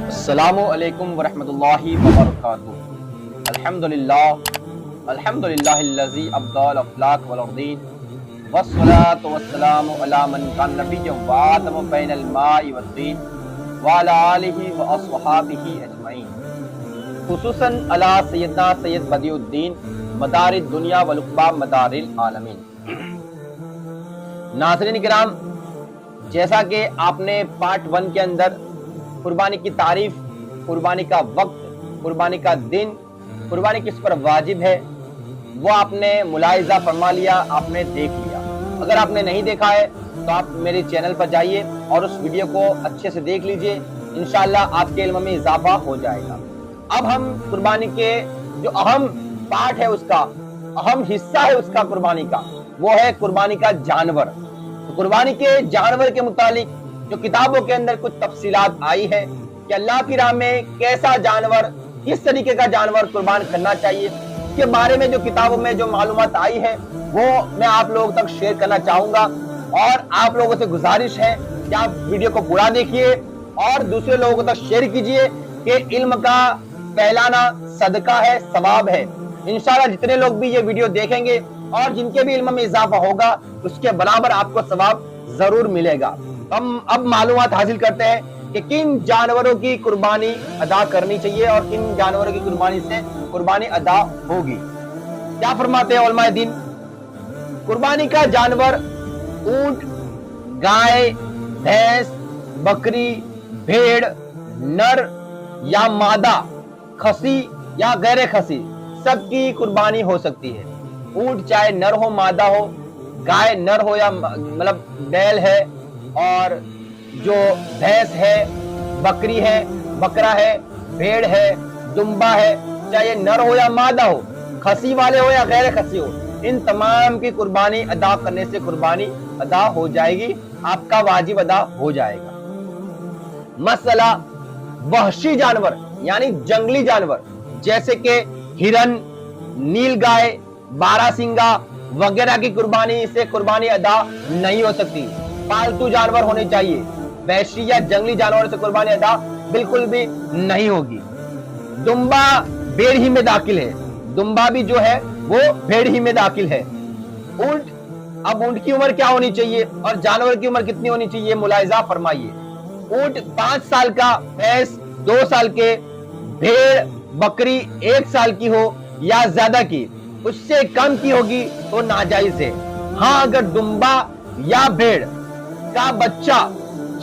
السلام علیکم ورحمۃ اللہ وبرکاتہ۔ الحمدللہ الذی ابدع الافلاک والارضین والصلاة والسلام علی من کان نبیا وآدم بین الماء والطین وعلی آلہ واصحابہ اجمعین، خصوصاً علی سیدنا سید بدیع الدین مدار الدنیا والعقبی مدار العالمین۔ ناظرین کرام، جیسا کہ آپ نے پارٹ 1 کے اندر قربانی کی تعریف، قربانی کا وقت، قربانی کا دن، قربانی کس پر واجب ہے، وہ آپ نے ملاحظہ فرما لیا، آپ نے دیکھ لیا۔ اگر آپ نے نہیں دیکھا ہے تو آپ میرے چینل پر جائیے اور اس ویڈیو کو اچھے سے دیکھ لیجئے، انشاءاللہ آپ کے علم میں اضافہ ہو جائے گا۔ اب ہم قربانی کے جو اہم پارٹ ہے، اس کا اہم حصہ ہے اس کا قربانی کا، وہ ہے قربانی کا جانور۔ تو قربانی کے جانور کے متعلق جو کتابوں کے اندر کچھ تفصیلات آئی ہے کہ اللہ کی راہ میں کیسا جانور، کس طریقے کا جانور قربان کرنا چاہیے، اس کے بارے میں جو کتابوں میں جو معلومات آئی ہے وہ میں آپ لوگوں تک شیئر کرنا چاہوں گا، اور آپ لوگوں سے گزارش ہے کہ آپ ویڈیو کو پورا دیکھیے اور دوسرے لوگوں تک شیئر کیجئے کہ علم کا پھیلانا صدقہ ہے، ثواب ہے۔ انشاءاللہ جتنے لوگ بھی یہ ویڈیو دیکھیں گے اور جن کے بھی علم میں اضافہ ہوگا، اس کے برابر آپ کو ثواب ضرور ملے گا۔ ہم اب معلومات حاصل کرتے ہیں کہ کن جانوروں کی قربانی ادا کرنی چاہیے اور کن جانوروں کی قربانی سے قربانی ادا ہوگی۔ کیا فرماتے ہیں علماء دین؟ قربانی کا جانور اونٹ، گائے، بھینس، بکری، بھیڑ، نر یا مادہ، خصی یا غیر خصی، سب کی قربانی ہو سکتی ہے۔ اونٹ چاہے نر ہو مادہ ہو، گائے نر ہو یا مطلب بیل ہے، اور جو بھینس ہے، بکری ہے، بکرا ہے، بھیڑ ہے، دمبا ہے، چاہے نر ہو یا مادہ ہو، خصی والے ہو یا غیر خصی ہو، ان تمام کی قربانی ادا کرنے سے قربانی ادا ہو جائے گی، آپ کا واجب ادا ہو جائے گا۔ مسئلہ وحشی جانور یعنی جنگلی جانور جیسے کہ ہرن، نیل گائے، بارہ سنگا وغیرہ کی قربانی سے قربانی ادا نہیں ہو سکتی۔ پالتو جانور ہونے چاہیے، وحشی یا جنگلی جانور سے قربانی ادا بالکل بھی نہیں ہوگی۔ دمبا بھیڑ ہی میں داخل ہے، دمبا بھی جو ہے وہ بھیڑ ہی میں داخل ہے۔ اونٹ، اب اونٹ کی عمر کیا ہونی چاہیے اور جانور کی عمر کتنی ہونی چاہیے، ملاحظہ فرمائیے۔ اونٹ 5 سال کا، بھینس 2 سال کے، بھیڑ بکری 1 سال کی ہو یا زیادہ کی، اس سے کم کی ہوگی تو ناجائز ہے۔ ہاں اگر دمبا یا بھیڑ کا بچہ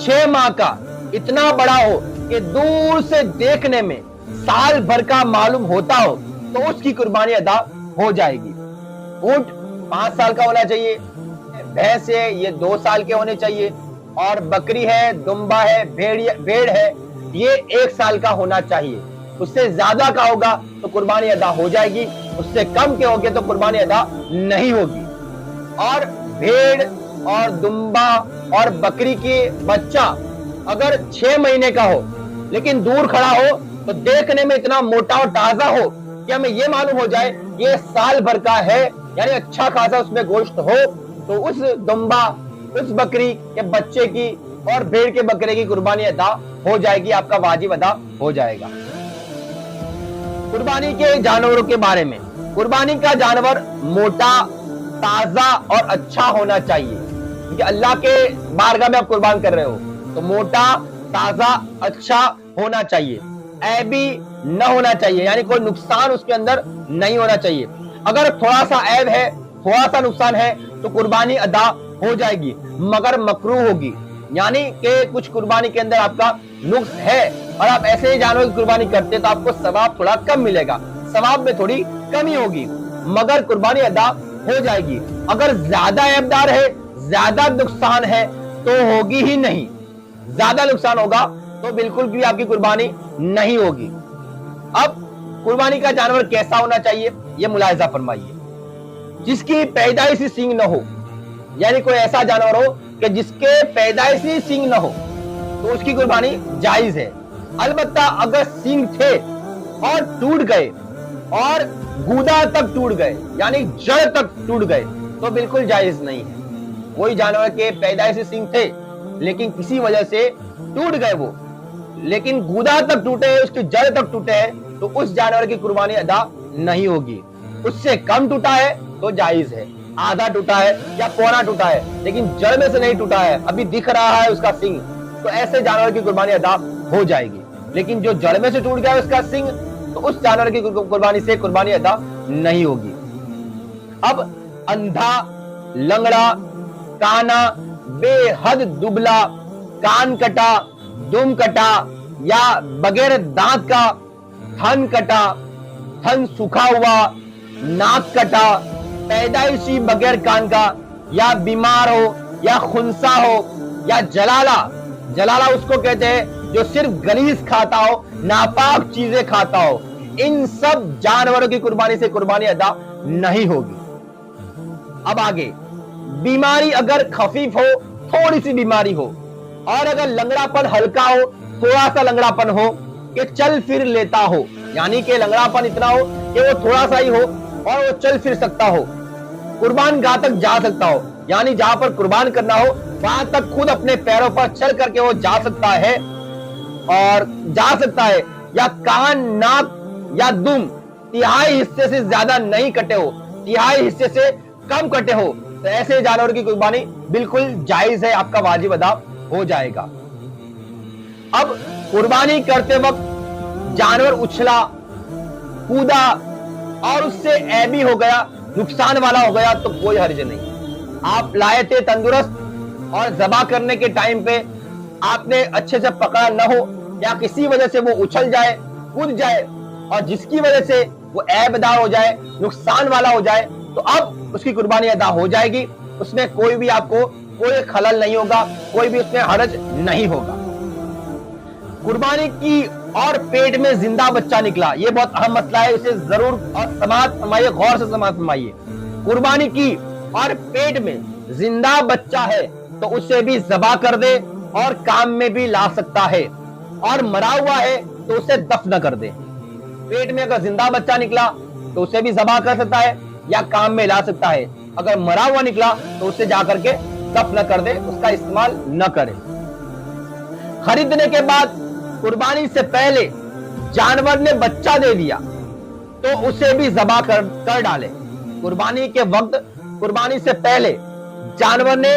6 ماہ کا اتنا بڑا ہو کہ دور سے دیکھنے میں سال بھر کا معلوم ہوتا ہو تو اس کی قربانی ادا ہو جائے گی۔ اونٹ 5 سال کا ہونا چاہیے، بھینس ہے یہ 2 سال کے ہونے چاہیے، اور بکری ہے، دمبا ہے، بھیڑ ہے، یہ 1 سال کا ہونا چاہیے۔ اس سے زیادہ کا ہوگا تو قربانی ادا ہو جائے گی، اس سے کم کے ہوگے تو قربانی ادا نہیں ہوگی۔ اور بھیڑ اور دمبا اور بکری کی بچہ اگر 6 مہینے کا ہو لیکن دور کھڑا ہو تو دیکھنے میں اتنا موٹا اور تازہ ہو کہ ہمیں یہ معلوم ہو جائے یہ سال بھر کا ہے، یعنی اچھا خاصا اس میں گوشت ہو، تو اس دمبا، اس بکری کے بچے کی اور بھیڑ کے بکرے کی قربانی ادا ہو جائے گی، آپ کا واجب ادا ہو جائے گا۔ قربانی کے جانوروں کے بارے میں، قربانی کا جانور موٹا، تازہ اور اچھا ہونا چاہیے، کیونکہ اللہ کے بارگاہ میں آپ قربان کر رہے ہو تو موٹا، تازہ، اچھا ہونا چاہیے، عیبی نہ ہونا چاہیے، یعنی کوئی نقصان اس کے اندر نہیں ہونا چاہیے۔ اگر تھوڑا سا عیب ہے، تھوڑا سا نقصان ہے تو قربانی ادا ہو جائے گی، مگر مکروہ ہوگی، یعنی کہ کچھ قربانی کے اندر آپ کا نقص ہے اور آپ ایسے ہی جانور کی قربانی کرتے تو آپ کو ثواب تھوڑا کم ملے گا، ثواب میں تھوڑی کمی ہوگی، مگر قربانی ادا ہو جائے گی۔ اگر زیادہ عیبدار ہے، زیادہ نقصان ہے تو ہوگی ہی نہیں، زیادہ نقصان ہوگا تو بالکل بھی آپ کی قربانی نہیں ہوگی۔ اب قربانی کا جانور کیسا ہونا چاہیے یہ ملاحظہ فرمائیے۔ جس کی پیدائشی سینگ نہ ہو، یعنی کوئی ایسا جانور ہو کہ جس کے پیدائشی سینگ نہ ہو تو اس کی قربانی جائز ہے۔ البتہ اگر سینگ تھے اور ٹوٹ گئے اور گودا تک ٹوٹ گئے، یعنی جڑ تک ٹوٹ گئے، تو بالکل جائز نہیں ہے۔ کوئی جانور کے پیدائشی سینگ تھے لیکن کسی وجہ سے ٹوٹ گئے وہ، لیکن گودا تک ٹوٹے ہیں، اس کی جڑ تک ٹوٹے ہیں، تو اس جانور کی قربانی ادا نہیں ہوگی۔ اس سے کم ٹوٹا ہے تو جائز ہے، آدھا ٹوٹا ہے یا پونا ٹوٹا ہے لیکن جڑ میں سے نہیں ٹوٹا ہے، ابھی دکھ رہا ہے اس کا سنگ، تو ایسے جانور کی قربانی ادا ہو جائے گی۔ لیکن جو جڑ میں سے ٹوٹ گیا اس کا سنگ، تو اس جانور کی قربانی سے قربانی ادا نہیں ہوگی۔ اب اندھا، لنگڑا، کانا، بے حد دبلا، کان کٹا، دم کٹا یا بغیر دانت کا، تھن کٹا، تھن سوکھا ہوا، ناک کٹا، پیدائشی بغیر کان کا، یا بیمار ہو یا خنسا ہو یا جلالہ، جلالہ اس کو کہتے ہیں جو صرف غلیظ کھاتا ہو، ناپاک چیزیں کھاتا ہو، ان سب جانوروں کی قربانی سے قربانی ادا نہیں ہوگی۔ اب آگے، بیماری اگر خفیف ہو، تھوڑی سی بیماری ہو، اور اگر لنگڑا پن ہلکا ہو، تھوڑا سا لنگڑا پن ہو کہ چل پھر لیتا ہو، یعنی کہ لنگڑا پن اتنا ہو کہ وہ تھوڑا سا ہی ہو اور وہ چل پھر سکتا ہو، قربان گاہ تک جا سکتا ہو، یعنی جہاں پر قربان کرنا ہو وہاں تک خود اپنے پیروں پر چل کر کے وہ جا سکتا ہے اور جا سکتا ہے، یا کان، ناک یا دم تہائی حصے سے زیادہ نہیں کٹے ہو، تہائی حصے سے کم کٹے ہو، تو ایسے جانور کی قربانی بالکل جائز ہے، آپ کا واجب ادا ہو جائے گا۔ اب قربانی کرتے وقت جانور اچھلا، کودا اور اس سے عیبی ہو گیا، نقصان والا ہو گیا تو کوئی حرج نہیں۔ آپ لائے تھے تندرست اور ذبح کرنے کے ٹائم پہ آپ نے اچھے سے پکڑا نہ ہو، یا کسی وجہ سے وہ اچھل جائے، کود جائے، اور جس کی وجہ سے وہ عیب دار ہو جائے، نقصان والا ہو جائے، تو اب اس کی قربانی ادا ہو جائے گی، اس میں کوئی بھی آپ کو کوئی خلل نہیں ہوگا، کوئی بھی اس میں حرج نہیں ہوگا۔ قربانی کی اور پیٹ میں زندہ بچہ نکلا، یہ بہت اہم مسئلہ ہے، اسے ضرور اور سماعت فرمائیے، غور سے سماعت فرمائیے۔ قربانی کی اور پیٹ میں زندہ بچہ ہے تو اسے بھی ذبح کر دے اور کام میں بھی لا سکتا ہے، اور مرا ہوا ہے تو اسے دفن کر دے۔ پیٹ میں اگر زندہ بچہ نکلا تو اسے بھی ذبح کر سکتا ہے یا کام میں لا سکتا ہے، اگر مرا ہوا نکلا تو اسے جا کر کے دفن کر دے، اس کا استعمال نہ کرے۔ خریدنے کے بعد قربانی سے پہلے جانور نے بچہ دے دیا تو اسے بھی ذبح کر ڈالے۔ قربانی کے وقت، قربانی سے پہلے جانور نے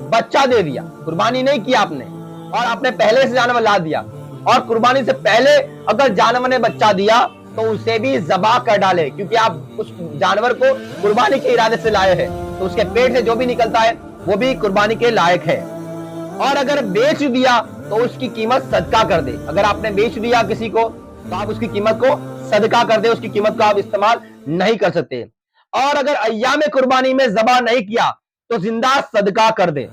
بچہ دے دیا، قربانی نہیں کیا آپ نے، اور آپ نے پہلے سے جانور لا دیا، اور قربانی سے پہلے اگر جانور نے بچہ دیا تو اسے بھی ذبح کر ڈالے، کیونکہ آپ اس جانور کو قربانی کے ارادے سے لائے ہیں، تو اس کے پیٹ سے جو بھی نکلتا ہے وہ بھی قربانی کے لائق ہے۔ اور اگر بیچ دیا تو اس کی قیمت صدقہ کر دے، اگر آپ نے بیچ دیا کسی کو تو آپ اس کی قیمت کو صدقہ کر دے، اس کی قیمت کو آپ استعمال نہیں کر سکتے۔ اور اگر ایام قربانی میں ذبح نہیں کیا تو زندہ صدقہ کر دے،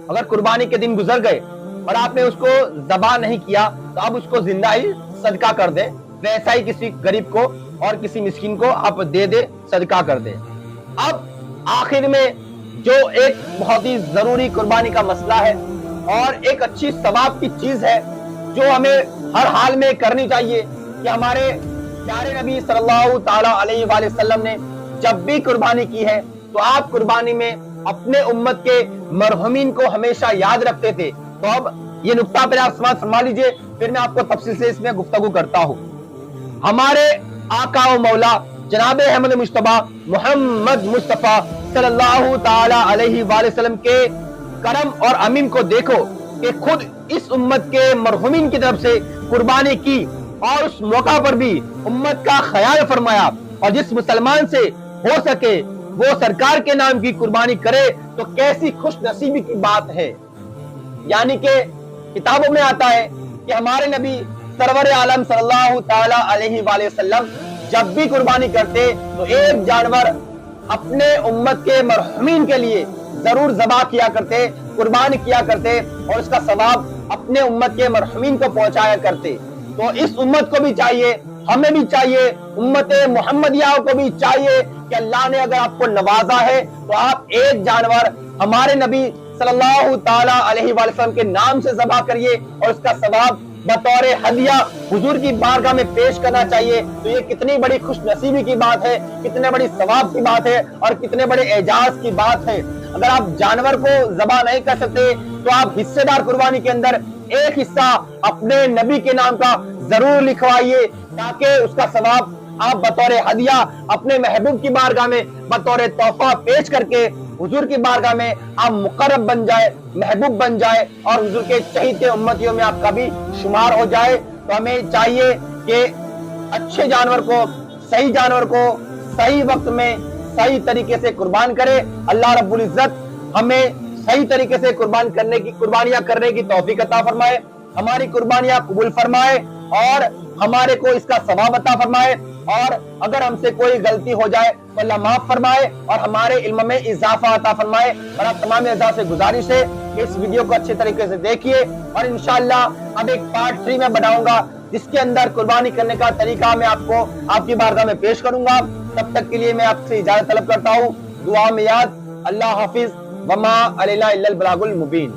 اگر قربانی کے دن گزر گئے اور آپ نے اس کو ذبح نہیں کیا تو آپ اس کو زندہ ہی صدقہ کر دے، ویسا ہی کسی غریب کو اور کسی مسکین کو آپ دے دے، صدقہ کر دے۔ اب آخر میں جو ایک بہت ہی ضروری قربانی کا مسئلہ ہے اور ایک اچھی ثواب کی چیز ہے جو ہمیں ہر حال میں کرنی چاہیے، کہ ہمارے پیارے نبی صلی اللہ تعالی علیہ وآلہ وسلم نے جب بھی قربانی کی ہے تو آپ قربانی میں اپنے امت کے مرحومین کو ہمیشہ یاد رکھتے تھے۔ تو اب یہ نقطہ پہ آپ سماعت فرما لیجئے، پھر میں آپ کو تفصیل سے اس میں گفتگو کرتا ہوں۔ ہمارے آقا و مولا جناب احمد مجتبی محمد مصطفیٰ صلی اللہ تعالی علیہ وآلہ وسلم کے کرم اور امین کو دیکھو کہ خود اس امت کے مرحومین کی طرف سے قربانی کی، اور اس موقع پر بھی امت کا خیال فرمایا، اور جس مسلمان سے ہو سکے وہ سرکار کے نام کی قربانی کرے تو کیسی خوش نصیبی کی بات ہے۔ یعنی کہ کتابوں میں آتا ہے کہ ہمارے نبی سرور عالم صلی اللہ تعالی علیہ وآلہ وسلم جب بھی قربانی کرتے تو ایک جانور اپنے امت کے مرحومین کے لیے ضرور ذبح کیا کرتے، قربان کیا کرتے، اور اس کا ثواب اپنے امت کے مرحومین کو پہنچایا کرتے۔ تو اس امت کو بھی چاہیے، ہمیں بھی چاہیے، امت محمدیہ کو بھی چاہیے کہ اللہ نے اگر آپ کو نوازا ہے تو آپ ایک جانور ہمارے نبی صلی اللہ تعالی علیہ وآلہ وسلم کے نام سے ذبح کریے، اور اس کا ثواب بطور ہدیہ حضور کی بارگاہ میں پیش کرنا چاہیے۔ تو یہ کتنی بڑی خوش نصیبی کی بات ہے، کتنے بڑی ثواب کی بات ہے، اور کتنے بڑے اعجاز کی بات ہے۔ اگر آپ جانور کو ذبح نہیں کر سکتے تو آپ حصے دار قربانی کے اندر ایک حصہ اپنے نبی کے نام کا ضرور لکھوائیے، تاکہ اس کا ثواب آپ بطور ہدیہ اپنے محبوب کی بارگاہ میں بطور تحفہ پیش کر کے حضور کی بارگاہ میں آپ مقرب بن جائے، محبوب بن جائے اور حضور کے چہیتے امتیوں میں آپ کا بھی شمار ہو جائے۔ تو ہمیں چاہیے کہ اچھے جانور کو، صحیح جانور کو صحیح وقت میں صحیح طریقے سے قربان کرے۔ اللہ رب العزت ہمیں صحیح طریقے سے قربانیاں کرنے کی توفیق عطا فرمائے، ہماری قربانیاں قبول فرمائے اور ہمارے کو اس کا ثواب عطا فرمائے، اور اگر ہم سے کوئی غلطی ہو جائے تو اللہ معاف فرمائے اور ہمارے علم میں اضافہ عطا فرمائے۔ اور آپ تمام اعزاز سے گزارش ہے کہ اس ویڈیو کو اچھے طریقے سے دیکھیے، اور انشاءاللہ اب ایک پارٹ 3 میں بناؤں گا جس کے اندر قربانی کرنے کا طریقہ میں آپ کو آپ کی بارگاہ میں پیش کروں گا۔ تب تک کے لیے میں آپ سے اجازت طلب کرتا ہوں، دعا میں یاد، اللہ حافظ، وما علینا الا البلاغ المبین۔